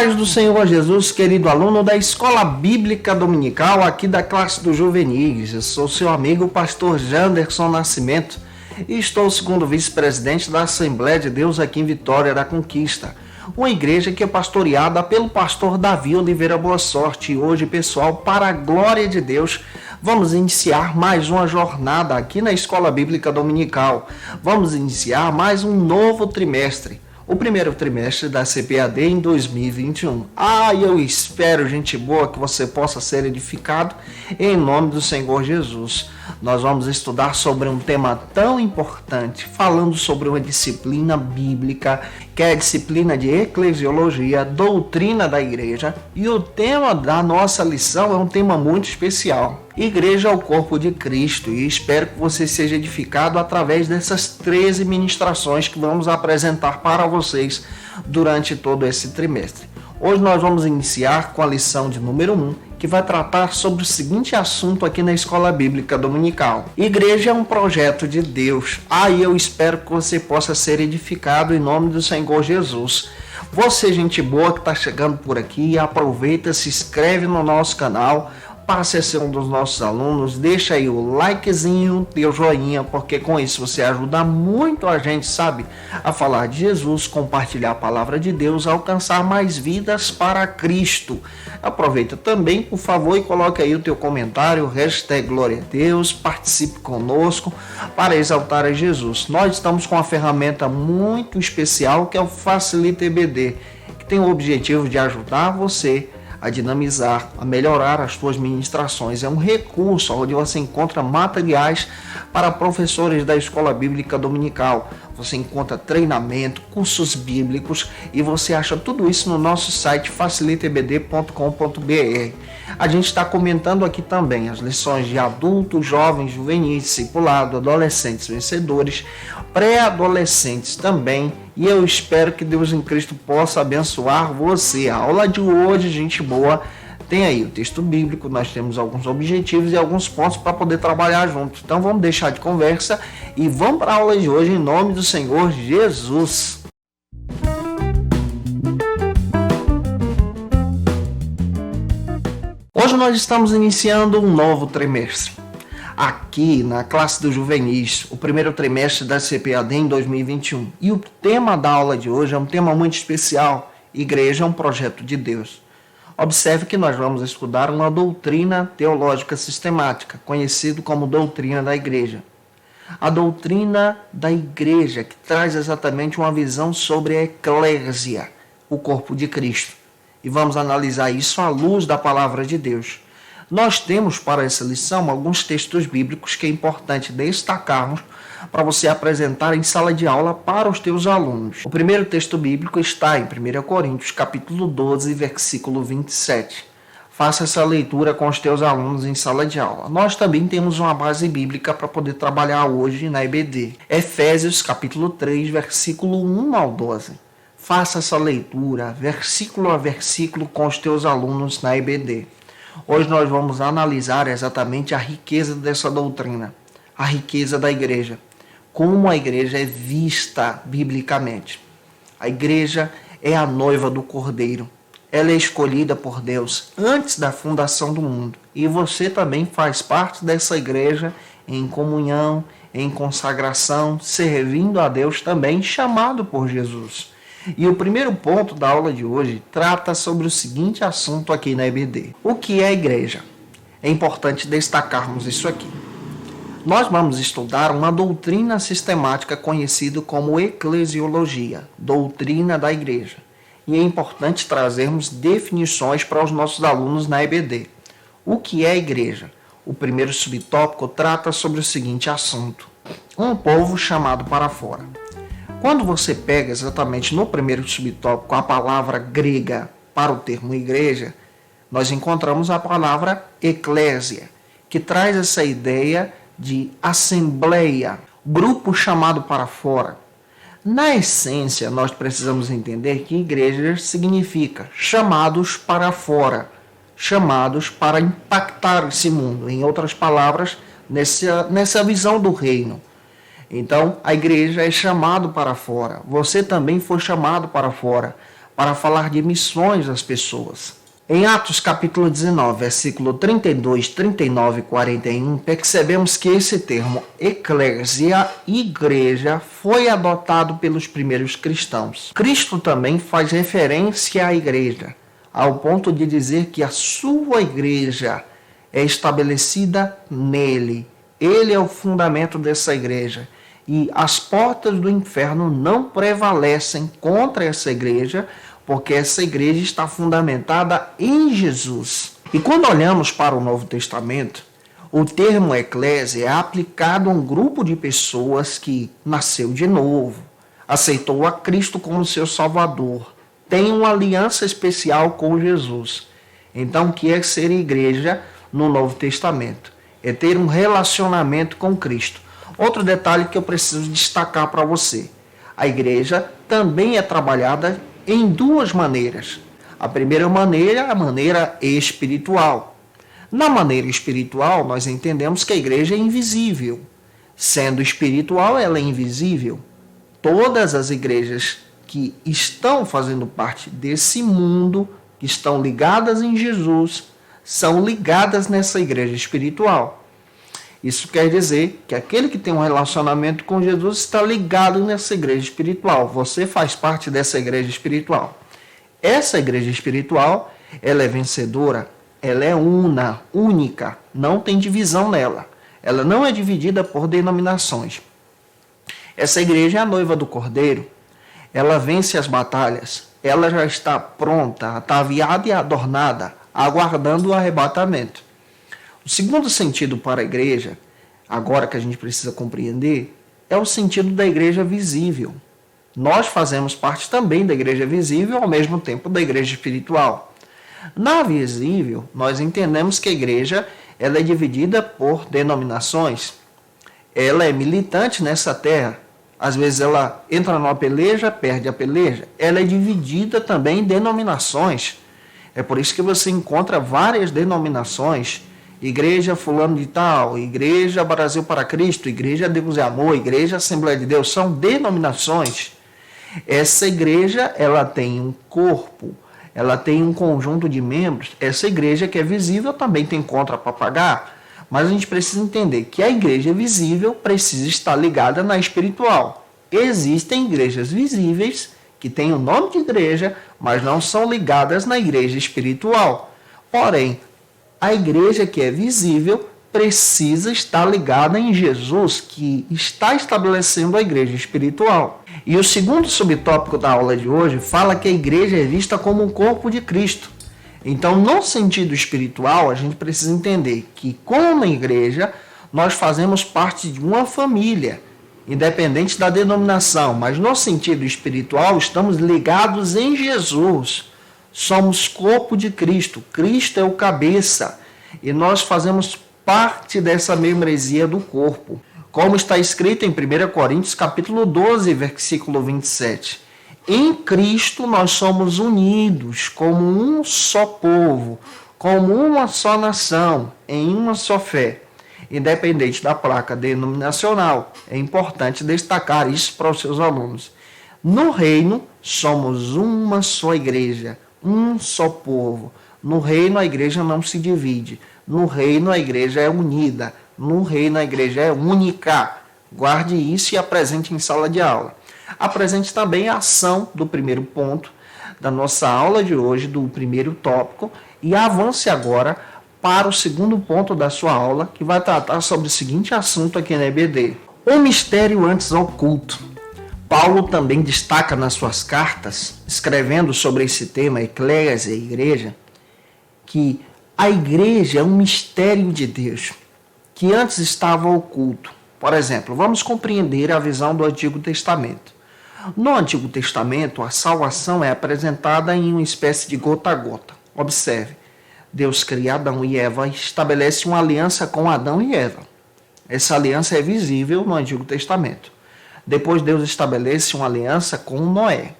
paz do Senhor Jesus, querido aluno da Escola Bíblica Dominical, aqui da classe dos juvenis. Eu sou seu amigo, pastor Janderson Nascimento, e estou segundo vice-presidente da Assembleia de Deus aqui em Vitória da Conquista, uma igreja que é pastoreada pelo pastor Davi Oliveira Boa Sorte. E hoje, pessoal, para a glória de Deus, vamos iniciar mais uma jornada aqui na Escola Bíblica Dominical. Vamos iniciar mais um novo trimestre. O primeiro trimestre da CPAD em 2021. Eu espero, gente boa, que você possa ser edificado em nome do Senhor Jesus. Nós vamos estudar sobre um tema tão importante, falando sobre uma disciplina bíblica, que é a disciplina de eclesiologia, doutrina da igreja. E o tema da nossa lição é um tema muito especial. Igreja é o corpo de Cristo, e espero que você seja edificado através dessas 13 ministrações que vamos apresentar para vocês durante todo esse trimestre. Hoje nós vamos iniciar com a lição de número 1, que vai tratar sobre o seguinte assunto aqui na Escola Bíblica Dominical. Igreja é um projeto de Deus. Eu espero que você possa ser edificado em nome do Senhor Jesus. Você, gente boa que está chegando por aqui, aproveita, se inscreve no nosso canal, passe a ser um dos nossos alunos, deixa aí o likezinho, dê o joinha, porque com isso você ajuda muito a gente, a falar de Jesus, compartilhar a palavra de Deus, alcançar mais vidas para Cristo. Aproveita também, por favor, e coloque aí o teu comentário, #Glória a Deus, participe conosco para exaltar a Jesus. Nós estamos com uma ferramenta muito especial que é o Facilita EBD, que tem o objetivo de ajudar você a dinamizar, a melhorar as suas ministrações. É um recurso onde você encontra materiais para professores da Escola Bíblica Dominical. Você encontra treinamento, cursos bíblicos, e você acha tudo isso no nosso site facilitaebd.com.br. A gente está comentando aqui também as lições de adultos, jovens, juvenis, discipulado, adolescentes vencedores, pré-adolescentes também. E eu espero que Deus em Cristo possa abençoar você. A aula de hoje, gente boa, tem aí o texto bíblico, nós temos alguns objetivos e alguns pontos para poder trabalhar juntos. Então vamos deixar de conversa e vamos para a aula de hoje em nome do Senhor Jesus. Hoje nós estamos iniciando um novo trimestre. Aqui na classe dos juvenis, o primeiro trimestre da CPAD em 2021. E o tema da aula de hoje é um tema muito especial. Igreja é um projeto de Deus. Observe que nós vamos estudar uma doutrina teológica sistemática, conhecido como doutrina da igreja. A doutrina da igreja, que traz exatamente uma visão sobre a eclésia, o corpo de Cristo. E vamos analisar isso à luz da palavra de Deus. Nós temos para essa lição alguns textos bíblicos que é importante destacarmos para você apresentar em sala de aula para os teus alunos. O primeiro texto bíblico está em 1 Coríntios, capítulo 12, versículo 27. Faça essa leitura com os teus alunos em sala de aula. Nós também temos uma base bíblica para poder trabalhar hoje na EBD. Efésios, capítulo 3, versículo 1 ao 12. Faça essa leitura, versículo a versículo, com os teus alunos na EBD. Hoje nós vamos analisar exatamente a riqueza dessa doutrina, a riqueza da igreja, como a igreja é vista biblicamente. A igreja é a noiva do Cordeiro, ela é escolhida por Deus antes da fundação do mundo. E você também faz parte dessa igreja em comunhão, em consagração, servindo a Deus também, chamado por Jesus. E o primeiro ponto da aula de hoje trata sobre o seguinte assunto aqui na EBD. O que é a igreja? É importante destacarmos isso aqui. Nós vamos estudar uma doutrina sistemática conhecida como eclesiologia, doutrina da igreja. E é importante trazermos definições para os nossos alunos na EBD. O que é a igreja? O primeiro subtópico trata sobre o seguinte assunto. Um povo chamado para fora. Quando você pega exatamente no primeiro subtópico a palavra grega para o termo igreja, nós encontramos a palavra eclésia, que traz essa ideia de assembleia, grupo chamado para fora. Na essência, nós precisamos entender que igreja significa chamados para fora, chamados para impactar esse mundo. Em outras palavras, nessa visão do reino. Então, a igreja é chamado para fora. Você também foi chamado para fora, para falar de missões às pessoas. Em Atos capítulo 19, versículo 32, 39 e 41, percebemos que esse termo eclésia, igreja, foi adotado pelos primeiros cristãos. Cristo também faz referência à igreja, ao ponto de dizer que a sua igreja é estabelecida nele. Ele é o fundamento dessa igreja. E as portas do inferno não prevalecem contra essa igreja, porque essa igreja está fundamentada em Jesus. E quando olhamos para o Novo Testamento, o termo eclésia é aplicado a um grupo de pessoas que nasceu de novo, aceitou a Cristo como seu Salvador, tem uma aliança especial com Jesus. Então, o que é ser igreja no Novo Testamento? É ter um relacionamento com Cristo. Outro detalhe que eu preciso destacar para você. A igreja também é trabalhada em duas maneiras. A primeira maneira é a maneira espiritual. Na maneira espiritual, nós entendemos que a igreja é invisível. Sendo espiritual, ela é invisível. Todas as igrejas que estão fazendo parte desse mundo, que estão ligadas em Jesus, são ligadas nessa igreja espiritual. Isso quer dizer que aquele que tem um relacionamento com Jesus está ligado nessa igreja espiritual. Você faz parte dessa igreja espiritual. Essa igreja espiritual, ela é vencedora, ela é única, não tem divisão nela. Ela não é dividida por denominações. Essa igreja é a noiva do Cordeiro. Ela vence as batalhas. Ela já está pronta, ataviada e adornada, aguardando o arrebatamento. O segundo sentido para a igreja, agora que a gente precisa compreender, é o sentido da igreja visível. Nós fazemos parte também da igreja visível, ao mesmo tempo da igreja espiritual. Na visível, nós entendemos que a igreja ela é dividida por denominações. Ela é militante nessa terra. Às vezes ela entra numa peleja, perde a peleja. Ela é dividida também em denominações. É por isso que você encontra várias denominações. Igreja fulano de tal, Igreja Brasil para Cristo, Igreja Deus é Amor, Igreja Assembleia de Deus, são denominações. Essa igreja, ela tem um corpo, ela tem um conjunto de membros. Essa igreja que é visível também tem conta para pagar, mas a gente precisa entender que a igreja visível precisa estar ligada na espiritual. Existem igrejas visíveis que têm o nome de igreja, mas não são ligadas na igreja espiritual. Porém, a igreja que é visível precisa estar ligada em Jesus, que está estabelecendo a igreja espiritual. E o segundo subtópico da aula de hoje fala que a igreja é vista como um corpo de Cristo. Então, no sentido espiritual, a gente precisa entender que, como igreja, nós fazemos parte de uma família, independente da denominação, mas no sentido espiritual, estamos ligados em Jesus. Somos corpo de Cristo. Cristo é o cabeça. E nós fazemos parte dessa membresia do corpo. Como está escrito em 1 Coríntios capítulo 12, versículo 27. Em Cristo nós somos unidos como um só povo, como uma só nação, em uma só fé. Independente da placa denominacional, é importante destacar isso para os seus alunos. No reino, somos uma só igreja, um só povo. No reino, a igreja não se divide. No reino, a igreja é unida. No reino, a igreja é única. Guarde isso e apresente em sala de aula. Apresente também a ação do primeiro ponto da nossa aula de hoje, do primeiro tópico, e avance agora para o segundo ponto da sua aula, que vai tratar sobre o seguinte assunto aqui na EBD. O mistério antes oculto. Paulo também destaca nas suas cartas, escrevendo sobre esse tema, eclésia e igreja, que a igreja é um mistério de Deus, que antes estava oculto. Por exemplo, vamos compreender a visão do Antigo Testamento. No Antigo Testamento, a salvação é apresentada em uma espécie de gota a gota. Observe, Deus cria Adão e Eva e estabelece uma aliança com Adão e Eva. Essa aliança é visível no Antigo Testamento. Depois Deus estabelece uma aliança com Noé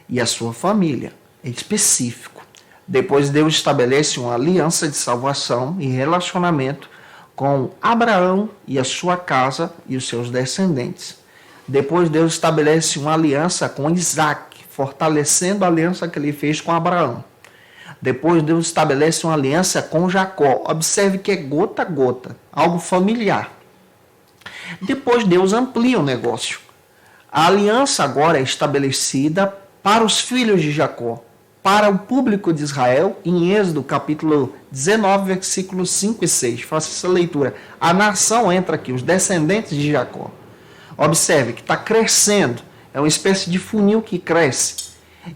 e a sua família, é específico. Depois Deus estabelece uma aliança de salvação e relacionamento com Abraão e a sua casa e os seus descendentes. Depois Deus estabelece uma aliança com Isaac, fortalecendo a aliança que ele fez com Abraão. Depois Deus estabelece uma aliança com Jacó. Observe que é gota a gota, algo familiar. Depois Deus amplia o negócio. A aliança agora é estabelecida para os filhos de Jacó, para o público de Israel, em Êxodo capítulo 19, versículos 5 e 6. Faça essa leitura. A nação entra aqui, os descendentes de Jacó. Observe que está crescendo, é uma espécie de funil que cresce.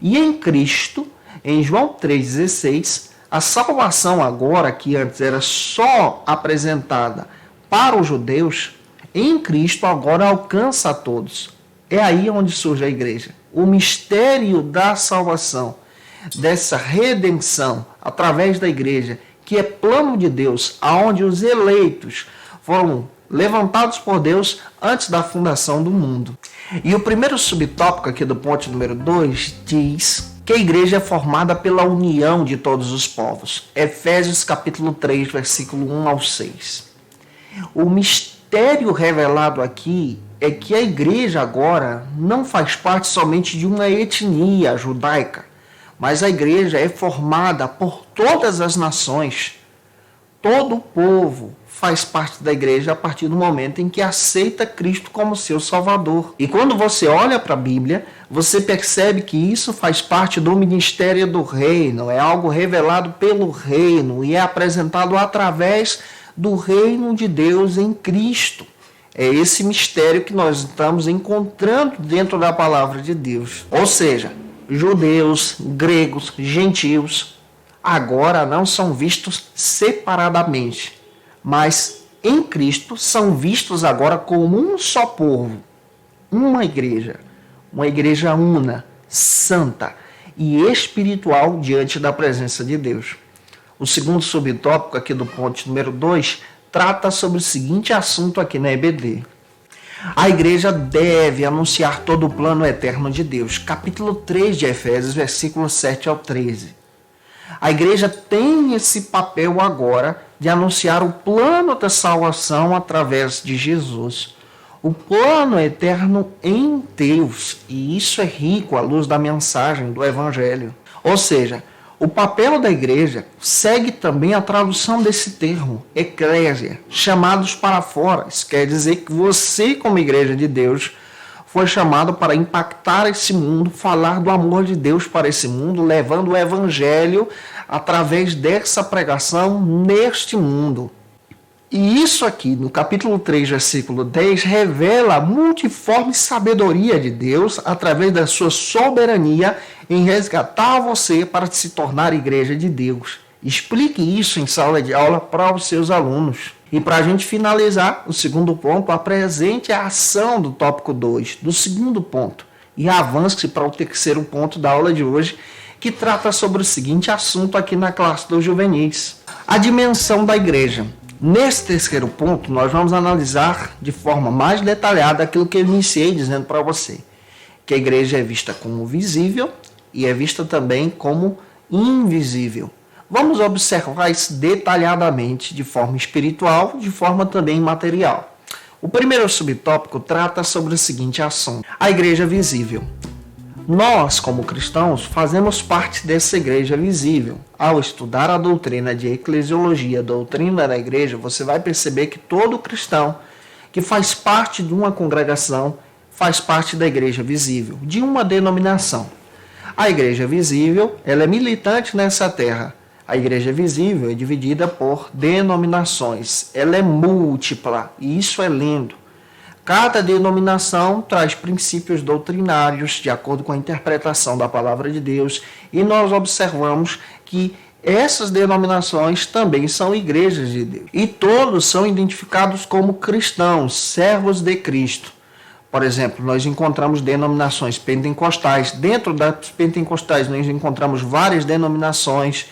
E em Cristo, em João 3,16, a salvação agora, que antes era só apresentada para os judeus, em Cristo agora alcança a todos. É aí onde surge a igreja. O mistério da salvação, dessa redenção através da igreja, que é plano de Deus, aonde os eleitos foram levantados por Deus antes da fundação do mundo. E o primeiro subtópico aqui do ponto número 2 diz que a igreja é formada pela união de todos os povos. Efésios capítulo 3, versículo 1 ao 6. O mistério revelado aqui é que a igreja agora não faz parte somente de uma etnia judaica, mas a igreja é formada por todas as nações. Todo o povo faz parte da igreja a partir do momento em que aceita Cristo como seu Salvador. E quando você olha para a Bíblia, você percebe que isso faz parte do ministério do reino, é algo revelado pelo reino e é apresentado através do reino de Deus em Cristo. É esse mistério que nós estamos encontrando dentro da palavra de Deus. Ou seja, judeus, gregos, gentios, agora não são vistos separadamente, mas em Cristo são vistos agora como um só povo, uma igreja una, santa e espiritual diante da presença de Deus. O segundo subtópico aqui do ponto número 2 trata sobre o seguinte assunto aqui na EBD. A igreja deve anunciar todo o plano eterno de Deus. Capítulo 3 de Efésios, versículos 7 ao 13. A igreja tem esse papel agora de anunciar o plano da salvação através de Jesus. O plano eterno em Deus. E isso é rico à luz da mensagem do Evangelho. Ou seja, o papel da igreja segue também a tradução desse termo, eclésia, chamados para fora. Isso quer dizer que você, como igreja de Deus, foi chamado para impactar esse mundo, falar do amor de Deus para esse mundo, levando o evangelho através dessa pregação neste mundo. E isso aqui, no capítulo 3, versículo 10, revela a multiforme sabedoria de Deus através da sua soberania em resgatar você para se tornar igreja de Deus. Explique isso em sala de aula para os seus alunos. E para a gente finalizar, o segundo ponto, apresente a ação do tópico 2, do segundo ponto. E avance para o terceiro ponto da aula de hoje, que trata sobre o seguinte assunto aqui na classe dos juvenis. A dimensão da igreja. Nesse terceiro ponto, nós vamos analisar de forma mais detalhada aquilo que eu iniciei dizendo para você. Que a igreja é vista como visível e é vista também como invisível. Vamos observar isso detalhadamente, de forma espiritual, de forma também material. O primeiro subtópico trata sobre o seguinte assunto: a igreja visível. Nós, como cristãos, fazemos parte dessa igreja visível. Ao estudar a doutrina de eclesiologia, a doutrina da igreja, você vai perceber que todo cristão que faz parte de uma congregação faz parte da igreja visível, de uma denominação. A igreja visível, ela é militante nessa terra. A igreja visível é dividida por denominações. Ela é múltipla e isso é lindo. Cada denominação traz princípios doutrinários de acordo com a interpretação da palavra de Deus e nós observamos que essas denominações também são igrejas de Deus. E todos são identificados como cristãos, servos de Cristo. Por exemplo, nós encontramos denominações pentecostais. Dentro das pentecostais nós encontramos várias denominações.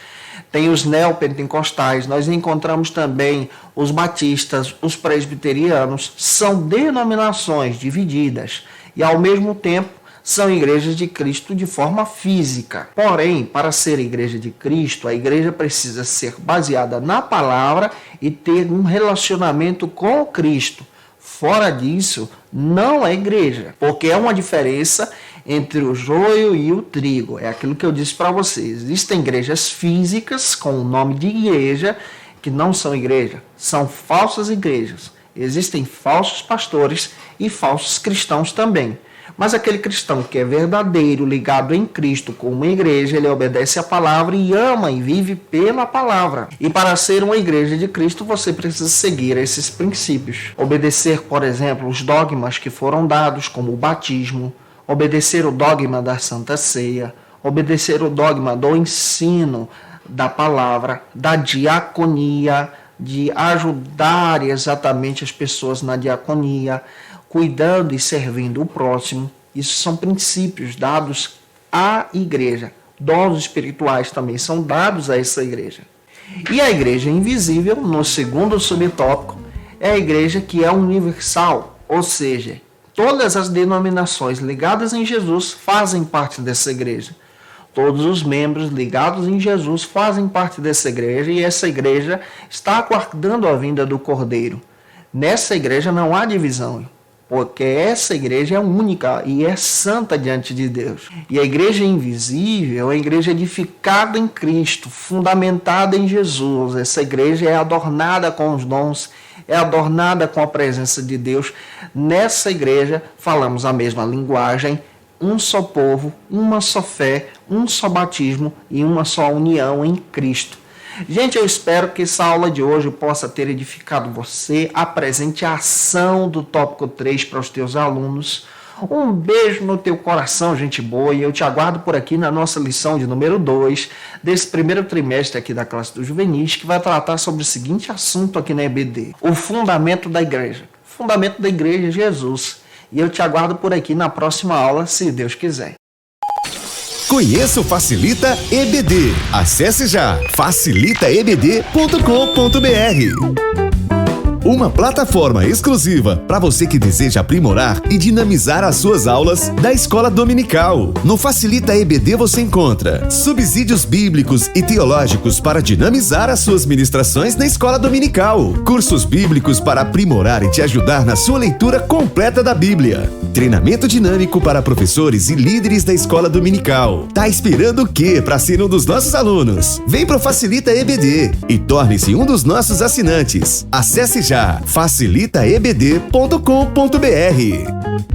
Tem os neopentecostais, nós encontramos também os batistas, os presbiterianos, são denominações divididas e ao mesmo tempo são igrejas de Cristo de forma física. Porém, para ser igreja de Cristo, a igreja precisa ser baseada na palavra e ter um relacionamento com Cristo, Fora disso, não é igreja, porque é uma diferença entre o joio e o trigo. É aquilo que eu disse para vocês. Existem igrejas físicas com o nome de igreja que não são igreja, são falsas igrejas. Existem falsos pastores e falsos cristãos também. Mas aquele cristão que é verdadeiro, ligado em Cristo com uma igreja, ele obedece à palavra e ama e vive pela palavra. E para ser uma igreja de Cristo, você precisa seguir esses princípios. Obedecer, por exemplo, os dogmas que foram dados, como o batismo, obedecer o dogma da Santa Ceia, obedecer o dogma do ensino da palavra, da diaconia, de ajudar exatamente as pessoas na diaconia, cuidando e servindo o próximo. Isso são princípios dados à igreja. Dons espirituais também são dados a essa igreja. E a igreja invisível, no segundo subtópico, é a igreja que é universal, ou seja, todas as denominações ligadas em Jesus fazem parte dessa igreja. Todos os membros ligados em Jesus fazem parte dessa igreja e essa igreja está aguardando a vinda do Cordeiro. Nessa igreja não há divisão, porque essa igreja é única e é santa diante de Deus. E a igreja invisível é a igreja edificada em Cristo, fundamentada em Jesus. Essa igreja é adornada com os dons, é adornada com a presença de Deus. Nessa igreja falamos a mesma linguagem, um só povo, uma só fé, um só batismo e uma só união em Cristo. Gente, eu espero que essa aula de hoje possa ter edificado você. Apresente a ação do tópico 3 para os teus alunos. Um beijo no teu coração, gente boa, e eu te aguardo por aqui na nossa lição de número 2 desse primeiro trimestre aqui da classe dos juvenis, que vai tratar sobre o seguinte assunto aqui na EBD: o fundamento da igreja. O fundamento da igreja é Jesus. E eu te aguardo por aqui na próxima aula, se Deus quiser. Conheça o Facilita EBD. Acesse já facilitaebd.com.br. Uma plataforma exclusiva para você que deseja aprimorar e dinamizar as suas aulas da escola dominical. No Facilita EBD você encontra subsídios bíblicos e teológicos para dinamizar as suas ministrações na escola dominical, cursos bíblicos para aprimorar e te ajudar na sua leitura completa da Bíblia, treinamento dinâmico para professores e líderes da escola dominical. Tá esperando o quê para ser um dos nossos alunos? Vem pro Facilita EBD e torne-se um dos nossos assinantes. Acesse já facilitaebd.com.br.